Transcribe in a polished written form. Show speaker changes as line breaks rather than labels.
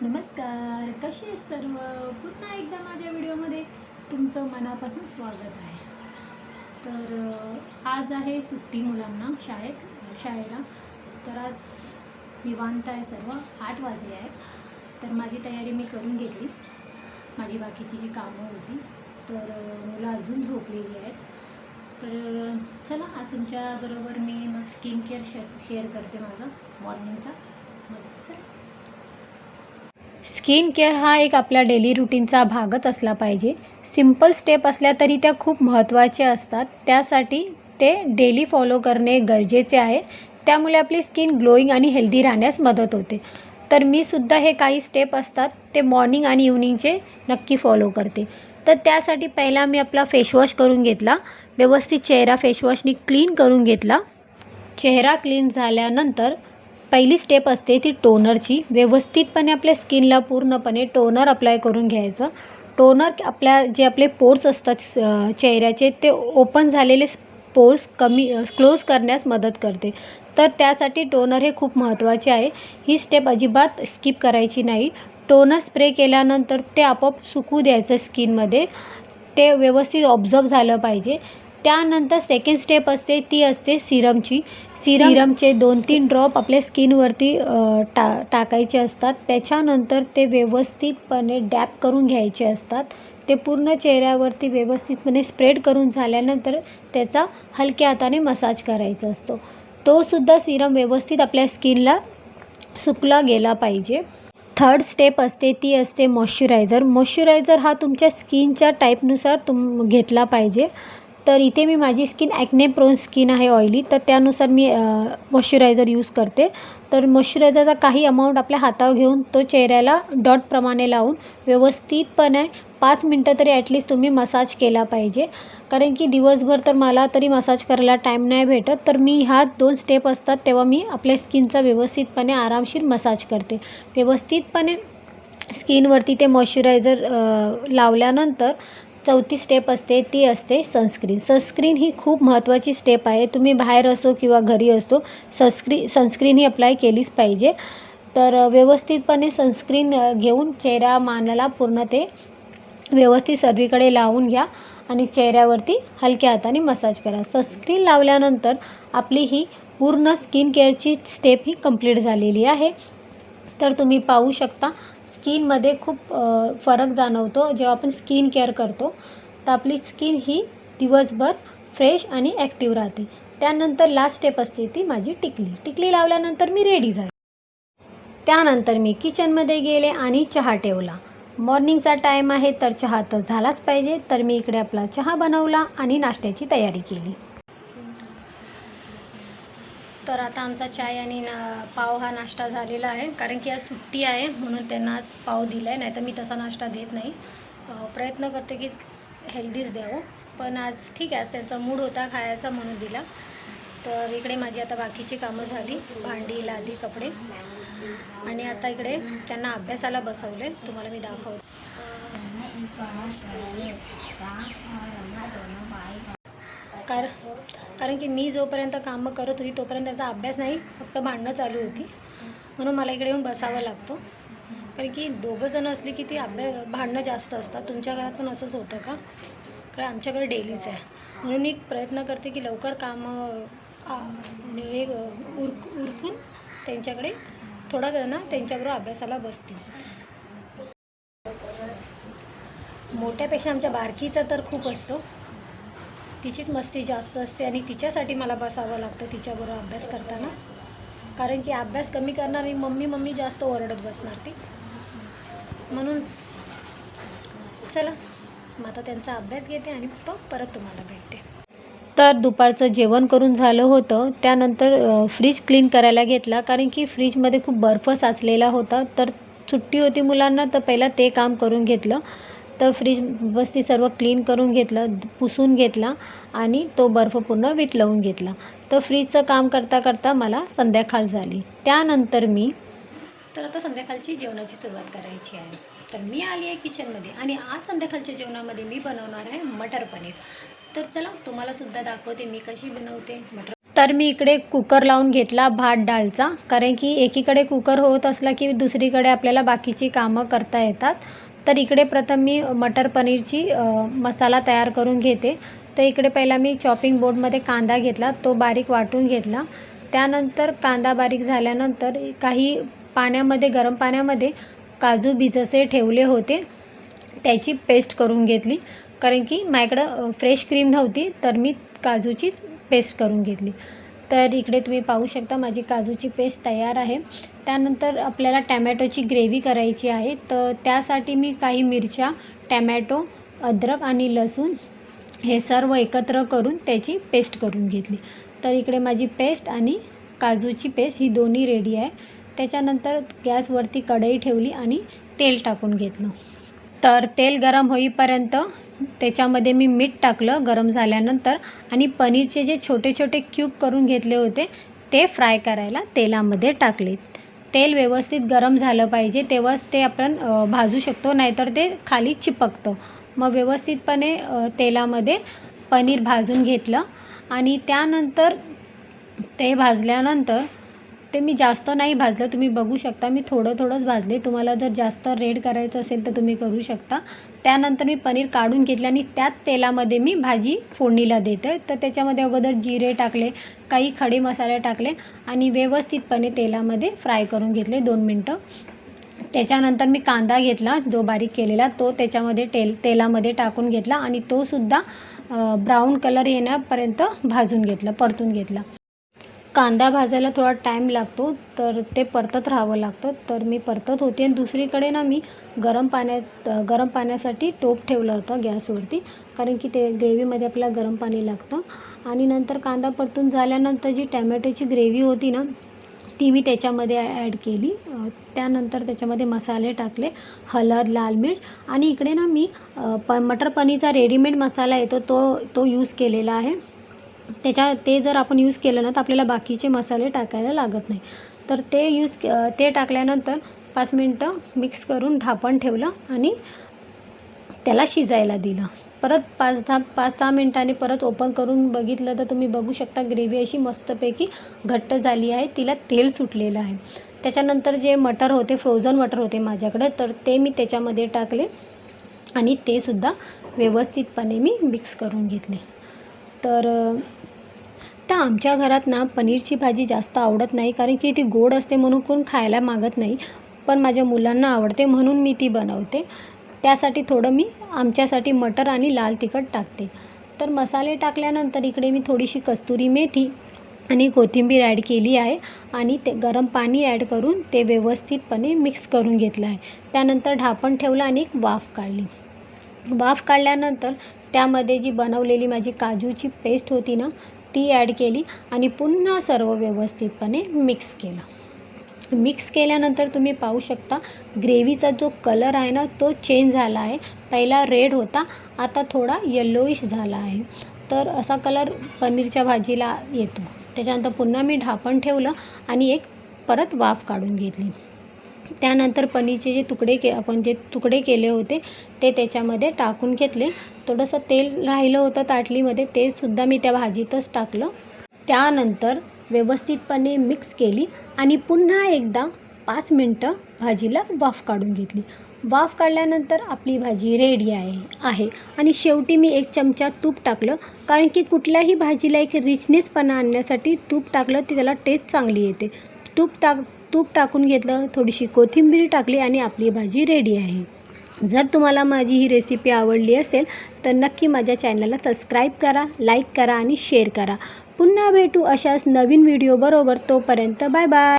नमस्कार, कसे आहेत सर्व? पुन्हा एकदा माझ्या व्हिडिओमध्ये तुमचं मनापासून स्वागत आहे. आज आहे सुट्टी मुलांना शाळेला. तर आज निवांत आहे सर्व. 8 वाजले आहेत. तर माझी तयारी मी करून घेतली, माझी बाकीची जी कामं होती. मुलं अजून झोपलेली आहेत. चला आज तुमच्याबरोबर मी स्किन केअर शेअर करते माझा मॉर्निंगचा. स्किन केअर हा एक आपल्या डेली रुटीनचा भागच असला पाहिजे. सिंपल स्टेप असल्या तरी त्या खूप महत्त्वाच्या असतात. त्यासाठी ते डेली फॉलो करणे गरजेचे आहे. त्यामुळे आपली स्किन ग्लोईंग आणि हेल्दी राहण्यास मदत होते. तर मी सुद्धा हे काही स्टेप असतात ते मॉर्निंग आणि इव्हनिंगचे नक्की फॉलो करते. तर त्यासाठी पहिला मी आपला फेसवॉश करून घेतला. व्यवस्थित चेहरा फेसवॉशनी क्लीन करून घेतला. चेहरा क्लीन झाल्यानंतर पहिली स्टेप असते ती टोनरची. व्यवस्थितपणे आपल्या स्किनला पूर्णपणे टोनर अप्लाय करून घ्यायचं. टोनर आपले पोर्स असतात चेहऱ्याचे, ते ओपन झालेले पोर्स क्लोज करण्यास मदत करते. तर त्यासाठी टोनर हे खूप महत्त्वाचे आहे. ही स्टेप अजिबात स्किप करायची नाही. टोनर स्प्रे केल्यानंतर ते आपोआप सुकू द्यायचं स्किनमध्ये. ते व्यवस्थित ऑब्झर्व झालं पाहिजे. त्यानंतर सेकंड स्टेप असते ती असते सिरमची. सिरमचे 2-3 ड्रॉप आपल्या स्किनवरती टाकायचे असतात. त्याच्यानंतर ते व्यवस्थितपणे डॅप करून घ्यायचे असतात. ते पूर्ण चेहऱ्यावरती व्यवस्थितपणे स्प्रेड करून झाल्यानंतर त्याचा हलक्या हाताने मसाज करायचा असतो. तो सुद्धा सिरम व्यवस्थित आपल्या स्किनला सुकला गेला पाहिजे. थर्ड स्टेप असते ती असते मॉइश्चरायझर. मॉइश्चरायझर हा तुमच्या स्किनच्या टाईपनुसार घेतला पाहिजे. तर इथे मी माझी स्किन ॲक्ने प्रोन स्किन आहे, ऑइली, तर त्यानुसार मी मॉइश्चरायझर यूज करते. तर मॉइश्चरायझरचा काही अमाऊंट आपल्या हातावर घेऊन तो चेहऱ्याला डॉटप्रमाणे लावून व्यवस्थितपणे 5 मिनटं तरी ॲटलिस्ट तुम्ही मसाज केला पाहिजे. कारण की दिवसभर तर मला तरी मसाज करायला टाईम नाही भेटत. तर मी ह्या 2 स्टेप असतात तेव्हा मी आपल्या स्किनचा व्यवस्थितपणे आरामशीर मसाज करते. व्यवस्थितपणे स्किनवरती ते मॉइश्चरायझर लावल्यानंतर चौथी स्टेप असते ती असते सनस्क्रीन. सनस्क्रीन ही खूप महत्त्वाची स्टेप आहे. तुम्ही बाहेर असो किंवा घरी असो, सनस्क्रीन ही अप्लाय केलीच पाहिजे. तर व्यवस्थितपणे सनस्क्रीन घेऊन चेहरा मानला पूर्ण ते व्यवस्थित सर्वीकडे लावून घ्या आणि चेहऱ्यावरती हलक्या हाताने मसाज करा. सनस्क्रीन लावल्यानंतर आपली ही पूर्ण स्किन केअरची स्टेप ही कंप्लीट झालेली आहे. तर तुम्ही पाहू शकता स्किनमध्ये खूप फरक जाणवतो जेव्हा आपण स्किन केअर करतो. तर आपली स्किन ही दिवसभर फ्रेश आणि ॲक्टिव्ह राहते. त्यानंतर लास्ट स्टेप असते ती माझी टिकली लावल्यानंतर मी रेडी झाले. त्यानंतर मी किचनमध्ये गेले आणि चहा ठेवला. मॉर्निंगचा टाईम आहे तर चहा तर झालाच पाहिजे. तर मी इकडे आपला चहा बनवला आणि नाश्त्याची तयारी केली. तर आता आमचा चाय आणि पाव हा नाश्ता झालेला आहे. कारण की आज सुट्टी आहे म्हणून त्यांना आज पाव दिला आहे. नाही तर मी तसा नाश्ता देत नाही. प्रयत्न करते की हेल्दीच द्यावं. पण आज ठीक आहे, आज त्यांचा मूड होता खायचा म्हणून दिला. तर इकडे माझी आता बाकीची कामं झाली, भांडी, लादी, कपडे. आणि आता इकडे त्यांना अभ्यासाला बसवले. तुम्हाला मी दाखवते. कारण की मी जोपर्यंत कामं करत होती तोपर्यंत त्याचा अभ्यास नाही, फक्त भांडणं चालू होती. म्हणून मला इकडे येऊन बसावं लागतं. कारण की दोघं जण असली की ती भांडणं जास्त असतात. तुमच्या घरात पण असंच होतं का? कारण आमच्याकडे डेलीच आहे. म्हणून मी प्रयत्न करते की लवकर कामं उरकून त्यांच्याकडे थोडा वेळ त्यांच्याबरोबर अभ्यासाला बसते. मोठ्यापेक्षा आमच्या बारकीचा तर खूप असतो. तिचीच मस्ती जास्त असते आणि तिच्यासाठी मला बसावं लागतं तिच्याबरोबर अभ्यास करताना. कारण की अभ्यास कमी करणार मम्मी जास्त ओरडत बसणार ती. म्हणून चला मग आता त्यांचा अभ्यास घेते आणि परत तुम्हाला भेटते. तर दुपारचं जेवण करून झालं होतं. त्यानंतर फ्रीज क्लीन करायला घेतला. कारण की फ्रीजमध्ये खूप बर्फ साचलेला होता. तर सुट्टी होती मुलांना, तर पहिला ते काम करून घेतलं. तर फ्रीज व्यवस्थित सर्व क्लीन करून घेतलं, पुसून घेतला आणि तो बर्फ पूर्ण वितळवून घेतला. तर फ्रीजचं काम करता करता मला संध्याकाळ झाली. त्यानंतर तर आता संध्याकाळची जेवणाची सुरुवात करायची आहे. तर मी आली आहे किचनमध्ये आणि आज संध्याकाळच्या जेवणामध्ये मी बनवणार आहे मटर पनीर. तर चला तुम्हालासुद्धा दाखवते मी कशी बनवते तर मी इकडे कुकर लावून घेतला भात डाळचा, कारण की एकीकडे कुकर होत असला की दुसरीकडे आपल्याला बाकीची कामं करता येतात. तर इकडे प्रथम मी मटर पनीरची मसाला तयार करून घेते. तर इकडे पहिला मी चॉपिंग बोर्डमध्ये कांदा घेतला, तो बारीक वाटून घेतला. त्यानंतर कांदा बारीक झाल्यानंतर काही पाण्यामध्ये, गरम पाण्यामध्ये काजू भिजसे ठेवले होते, त्याची पेस्ट करून घेतली. कारण की माझ्याकडं फ्रेश क्रीम नव्हती, तर मी काजूचीच पेस्ट करून घेतली. तर इकडे तुम्ही पाहू शकता माझी काजूची पेस्ट तयार आहे. त्यानंतर आपल्याला टॅमॅटोची ग्रेव्ही करायची आहे. तर त्यासाठी मी काही मिरच्या, टॅमॅटो, अद्रक आणि लसूण हे सर्व एकत्र करून त्याची पेस्ट करून घेतली. तर इकडे माझी पेस्ट आणि काजूची पेस्ट ही दोन्ही रेडी आहे. त्याच्यानंतर गॅसवरती कढई ठेवली आणि तेल टाकून घेतलं. तर तेल गरम होईपर्यंत त्याच्यामध्ये मी मीठ टाकलं गरम झाल्यानंतर, आणि पनीरचे जे छोटे छोटे क्यूब करून घेतले होते ते फ्राय करायला तेलामध्ये टाकले. तेल व्यवस्थित गरम झालं पाहिजे, तेव्हाच ते आपण भाजू शकतो, नाहीतर ते खाली चिपकतं. मग व्यवस्थितपणे तेलामध्ये पनीर भाजून घेतलं. आणि त्यानंतर ते भाजल्यानंतर ते मी जास्त नाही भाजलं, तुम्ही बघू शकता मी थोडंच भाजले. तुम्हाला जर जास्त रेड करायचं असेल तर तुम्ही करू शकता. त्यानंतर मी पनीर काढून घेतले आणि त्याच तेलामध्ये मी भाजी फोडणीला देते. तर त्याच्यामध्ये अगोदर जिरे टाकले, काही खडे मसाले टाकले आणि व्यवस्थितपणे तेलामध्ये फ्राय करून घेतले 2 मिनटं. त्याच्यानंतर मी कांदा घेतला जो बारीक केलेला, तो त्याच्यामध्ये तेलामध्ये टाकून घेतला आणि तोसुद्धा ब्राऊन कलर येण्यापर्यंत भाजून घेतला, परतून घेतला. कांदा भाजायला थोडा टाईम लागतो, तर ते परतत राहावं लागतं. तर मी परतत होते. आणि दुसरीकडे ना मी गरम पाण्यासाठी टोप ठेवला होता गॅसवरती, कारण की ते ग्रेव्हीमध्ये आपल्याला गरम पाणी लागतं. आणि नंतर कांदा परतून झाल्यानंतर जी टॅमॅटोची ग्रेव्ही होती ना, ती मी त्याच्यामध्ये ॲड केली. त्यानंतर त्याच्यामध्ये मसाले टाकले, हळद, लाल मिर्च, आणि इकडे ना मी मटर पनीरचा रेडीमेड मसाला येतो तो यूज केलेला आहे. ते जर आपण यूज केलं ना तर आपल्याला बाकीचे मसाले टाकायला लागत नाही. तर ते टाकल्यानंतर 5 मिनटं मिक्स करून झाकण ठेवलं आणि त्याला शिजायला दिलं. परत 5-6 मिनटांनी परत ओपन करून बघितलं तर तुम्ही बघू शकता ग्रेव्ही अशी मस्तपैकी घट्ट झाली आहे, तिला तेल सुटलेलं आहे. त्याच्यानंतर जे मटर होते, फ्रोझन मटर होते माझ्याकडे, तर ते मी त्याच्यामध्ये टाकले आणि ते सुद्धा व्यवस्थितपणे मी मिक्स करून घेतले. तर आमच्या घरात ना पनीरची भाजी जास्त आवडत नाही, कारण की ती गोड असते म्हणून कोण खायला मागत नाही. पण माझ्या मुलांना आवडते म्हणून मी ती बनवते. त्यासाठी थोडं मी आमच्यासाठी मटर आणि लाल तिखट टाकते. तर मसाले टाकल्यानंतर इकडे मी थोडीशी कस्तुरी मेथी आणि कोथिंबीर ॲड केली आहे आणि ते गरम पाणी ॲड करून ते व्यवस्थितपणे मिक्स करून घेतलं आहे. त्यानंतर झाकण ठेवलं आणि एक वाफ काढली. वाफ काढल्यानंतर त्यामध्ये जी बनवलेली माझी काजूची पेस्ट होती ना, ती ॲड केली आणि पुन्हा सर्व व्यवस्थितपणे मिक्स केलं. मिक्स केल्यानंतर तुम्ही पाहू शकता ग्रेव्हीचा जो कलर आहे ना तो चेंज झाला आहे. पहिला रेड होता, आता थोडा येल्लोइश झाला आहे. तर असा कलर पनीरच्या भाजीला येतो. त्याच्यानंतर पुन्हा मी झाकण ठेवलं आणि परत वाफ काढून घेतली. त्यानंतर पनीरचे आपण जे तुकडे केले होते ते त्याच्यामध्ये टाकून घेतले. थोडंसं तेल राहिलं होतं ताटलीमध्ये, ते सुद्धा मी त्या भाजीतच टाकलं. त्यानंतर व्यवस्थितपणे मिक्स केली आणि पुन्हा एकदा 5 मिनटं भाजीला वाफ काढून घेतली. वाफ काढल्यानंतर आपली भाजी रेडी आहे. आणि शेवटी मी 1 चमचा तूप टाकलं, कारण की कुठल्याही भाजीला एक रिचनेसपणा आणण्यासाठी तूप टाकलं की त्याला टेस्ट चांगली येते. तूप टाकून घेतलं, थोडीशी कोथिंबीर टाकली आणि आपली भाजी रेडी आहे. जर तुम्हाला माझी ही रेसिपी आवडली असेल तर नक्की माझ्या चॅनलला सबस्क्राईब करा, लाईक करा आणि शेअर करा. पुन्हा भेटू अशाच नवीन व्हिडिओबरोबर. तोपर्यंत बाय बाय.